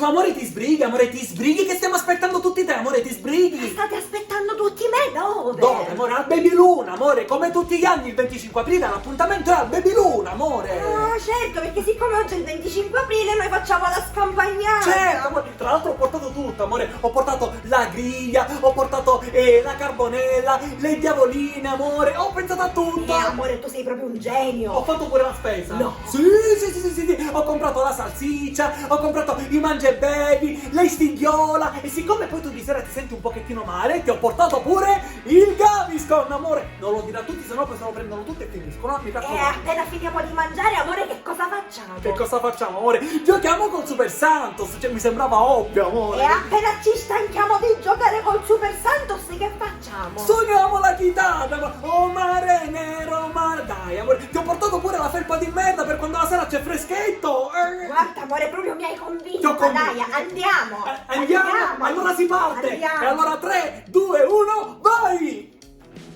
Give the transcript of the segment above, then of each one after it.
Amore, ti sbrighi che stiamo aspettando tutti te, amore, ti sbrighi. State aspettando tutti me? Dove? Dove, amore? Al Baby Luna, amore, come tutti gli anni il 25 aprile l'appuntamento è al Baby Luna, amore. Ah, certo, perché siccome oggi è il 25 aprile noi facciamo la scampagnata. Certo, amore, tra l'altro ho portato tutto, amore, ho portato la griglia, ho portato la carbonella, le diavoline, amore, ho pensato a tutto. Amore, tu sei proprio un genio. Ho fatto pure la spesa. No. Sì, ho comprato la salsiccia, ho comprato i mangiabevi, la stinghiola e siccome poi tu di sera ti senti un pochettino male, ti ho portato pure il Gaviscon, amore. Non lo dirà a tutti, sennò poi se lo prendono tutti e finiscono, mi E raccomando. appena finiamo di mangiare, amore, che cosa facciamo? Che cosa facciamo, amore? Giochiamo col Super Santos, cioè mi sembrava ovvio, amore. E appena ci stanchiamo di giocare col Super Santos, che facciamo? Suoniamo la chitarra, amore. Oh mare nero, mare. Dai, amore, ti ho portato pure la felpa di merda per quando la sera c'è freschetto. Guarda, amore, proprio mi hai convinto. Ti ho convinto. Dai, andiamo. Andiamo. Allora si parte. Andiamo. E allora 3, 2, 1, vai!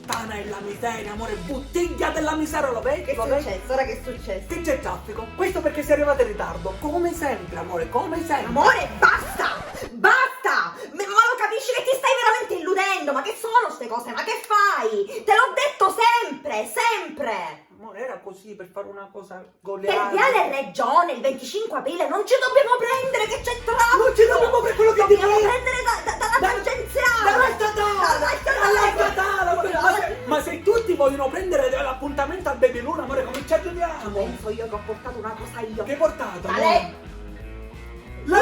Tana è la miseria, amore, bottiglia della miseria, lo vedi? Che è Lo vedi? successo? Ora che è successo? Che c'è traffico? Questo perché sei arrivato in ritardo. Come sempre, amore, come sempre. Amore, basta! Basta! Ma lo capisci che ti stai veramente illudendo? Ma che sono ste cose? Ma che fai? Te l'ho detto sempre, sempre! Amore, era così per fare una cosa Per goleata. Viale Regione il 25 aprile non ci dobbiamo prendere che c'è traffico! Non ci dobbiamo prendere quello che dobbiamo dico. prendere dalla tangenziale! Dalla statale! Dalla statale! Ma se tutti vogliono prendere l'appuntamento al Baby Luna, amore, come ci aggiungiamo? Penso io che ho portato una cosa io. Che hai portato? Vale. L'aereo!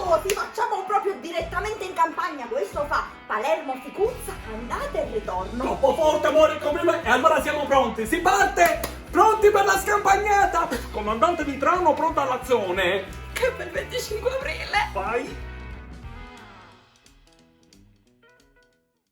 L'aereo! Ti facciamo proprio direttamente in campagna, questo fa Palermo-Ficuzza, andata e ritorno. Troppo forte, amore, complimenti! E allora siamo pronti, si parte! Pronti per la scampagnata! Comandante Vitrano, pronto all'azione! Che bel 25 aprile! Vai!